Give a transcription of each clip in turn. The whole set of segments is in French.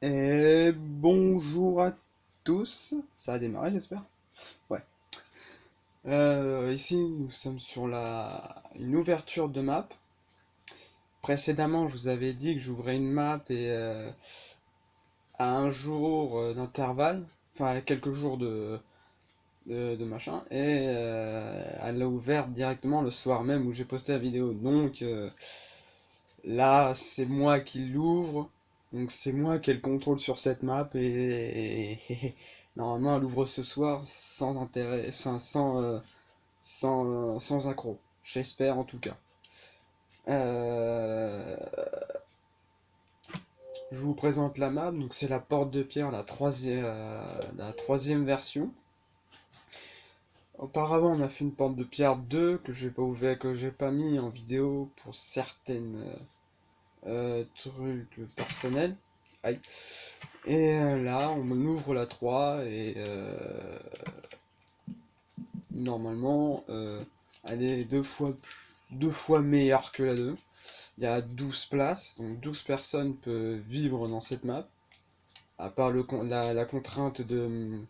Et bonjour à tous, ça a démarré j'espère? Ouais. Ici nous sommes sur une ouverture de map. Précédemment je vous avais dit que j'ouvrais une map et à un jour d'intervalle, enfin à quelques jours de machin, et elle l'a ouverte directement le soir même où j'ai posté la vidéo. Donc là c'est moi qui l'ouvre. Donc c'est moi qui ai le contrôle sur cette map et normalement elle ouvre ce soir sans intérêt, sans accroc. J'espère en tout cas. Euh, je vous présente la map, donc c'est la porte de pierre, la troisième version. Auparavant on a fait une porte de pierre 2 que j'ai pas ouvert, que j'ai pas mis en vidéo pour certaines trucs personnels. Aïe. Et là, on ouvre la 3 et normalement, elle est deux fois meilleure que la 2. Il y a 12 places, donc 12 personnes peuvent vivre dans cette map. À part la contrainte de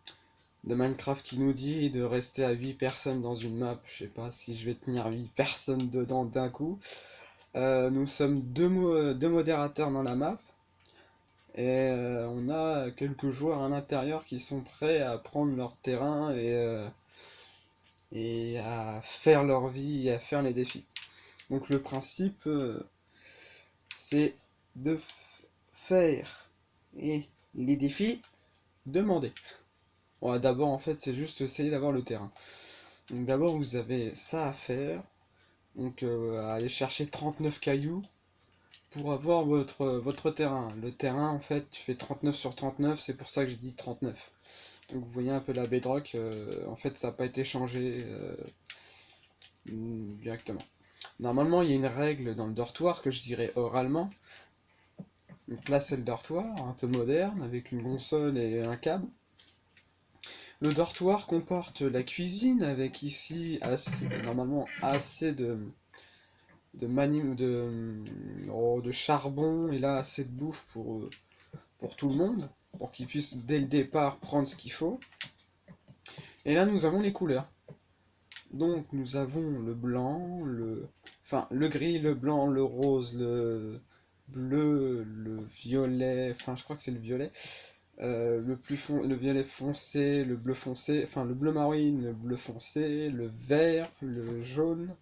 Minecraft qui nous dit de rester à 8 personnes dans une map. Je sais pas si je vais tenir 8 personnes dedans d'un coup. Nous sommes deux modérateurs dans la map. Et on a quelques joueurs à l'intérieur qui sont prêts à prendre leur terrain et à faire leur vie et à faire les défis. Donc le principe, c'est de faire et les défis demandés. Bon, d'abord, en fait, c'est juste essayer d'avoir le terrain. Donc d'abord, vous avez ça à faire. Donc aller chercher 39 cailloux pour avoir votre terrain. Le terrain, en fait, tu fais 39 sur 39, c'est pour ça que j'ai dit 39. Donc vous voyez un peu la bedrock, en fait ça n'a pas été changé directement. Normalement il y a une règle dans le dortoir que je dirais oralement. Donc là c'est le dortoir, un peu moderne, avec une console et un câble. Le dortoir comporte la cuisine avec ici normalement assez de charbon et là assez de bouffe pour tout le monde, pour qu'ils puissent dès le départ prendre ce qu'il faut. Et là nous avons les couleurs. Donc nous avons le blanc, le gris, le blanc, le rose, le bleu, le violet, enfin je crois que c'est le violet, le violet foncé, le bleu foncé, enfin le bleu marine, le bleu foncé, le vert, le jaune,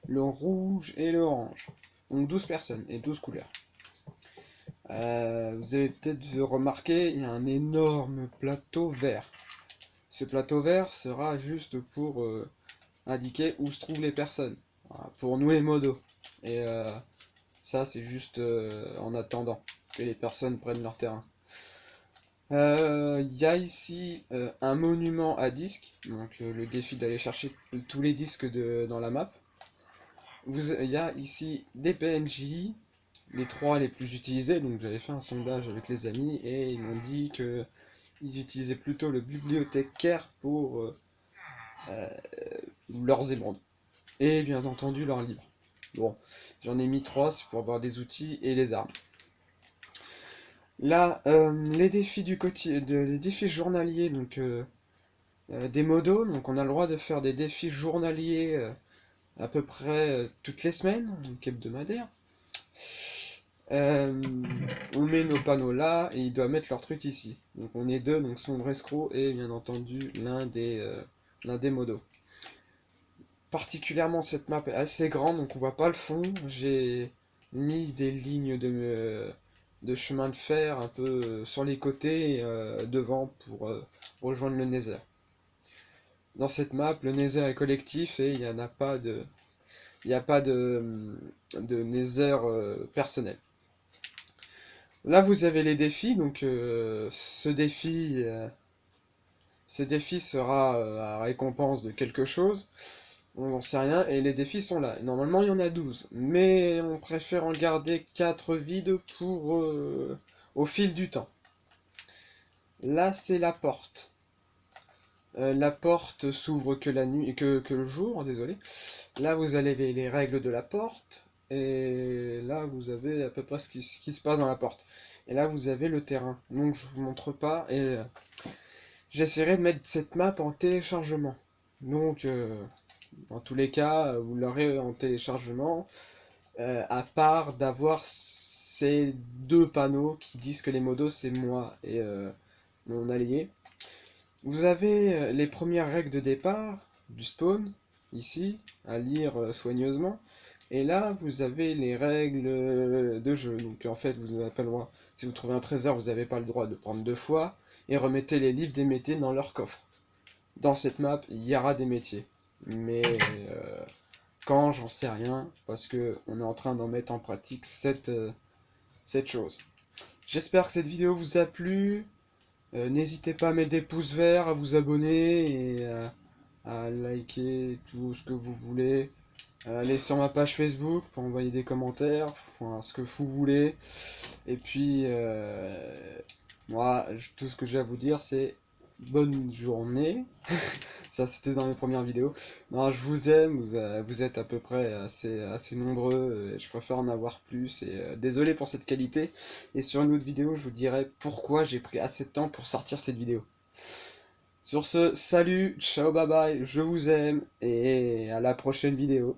le rouge et l'orange. Donc 12 personnes et 12 couleurs. Vous avez peut-être remarqué, il y a un énorme plateau vert. Ce plateau vert sera juste pour indiquer où se trouvent les personnes. Voilà, pour nous les modos. Et ça c'est juste en attendant que les personnes prennent leur terrain. Il y a ici un monument à disques, donc le défi d'aller chercher tous les disques dans la map. Il y a ici des PNJ, les 3 les plus utilisés, donc j'avais fait un sondage avec les amis et ils m'ont dit que ils utilisaient plutôt le bibliothécaire pour leurs émeraudes. Et bien entendu leur livre. Bon, j'en ai mis 3, c'est pour avoir des outils et les armes. Là, les défis les défis journaliers, donc des modos, donc on a le droit de faire des défis journaliers à peu près toutes les semaines, donc hebdomadaires. On met nos panneaux là et ils doivent mettre leur truc ici. Donc on est deux, donc Sombre Escroc et bien entendu l'un des modos. Particulièrement cette map est assez grande donc on voit pas le fond. J'ai mis des lignes de chemin de fer un peu sur les côtés et devant pour rejoindre le Nether. Dans cette map, le Nether est collectif et il n'y a pas de Nether personnel. Là vous avez les défis, donc ce défi sera à récompense de quelque chose. On n'en sait rien, et les défis sont là. Normalement, il y en a 12, mais on préfère en garder 4 vides pour au fil du temps. Là, c'est la porte. La porte s'ouvre que la nuit, que le jour, désolé. Là, vous avez les règles de la porte, et là, vous avez à peu près ce qui se passe dans la porte. et là vous avez le terrain. Donc je vous montre pas, et j'essaierai de mettre cette map en téléchargement. Donc dans tous les cas, vous l'aurez en téléchargement, à part d'avoir ces deux panneaux qui disent que les modos c'est moi et mon allié. Vous avez les premières règles de départ du spawn, ici, à lire soigneusement. Et là, vous avez les règles de jeu. Donc en fait, vous n'avez pas le droit. Si vous trouvez un trésor, vous n'avez pas le droit de prendre 2 fois. Et remettez les livres des métiers dans leur coffre. Dans cette map, il y aura des métiers. Mais quand, j'en sais rien. Parce que on est en train d'en mettre en pratique cette chose. J'espère que cette vidéo vous a plu. N'hésitez pas à mettre des pouces verts, à vous abonner et à liker tout ce que vous voulez. Allez sur ma page Facebook pour envoyer des commentaires, enfin, ce que vous voulez. Et puis, moi, tout ce que j'ai à vous dire, c'est bonne journée. Ça, c'était dans mes premières vidéos. Non, je vous aime, vous êtes à peu près assez nombreux, et je préfère en avoir plus, et désolé pour cette qualité. Et sur une autre vidéo, je vous dirai pourquoi j'ai pris assez de temps pour sortir cette vidéo. Sur ce, salut, ciao, bye bye, je vous aime, et à la prochaine vidéo.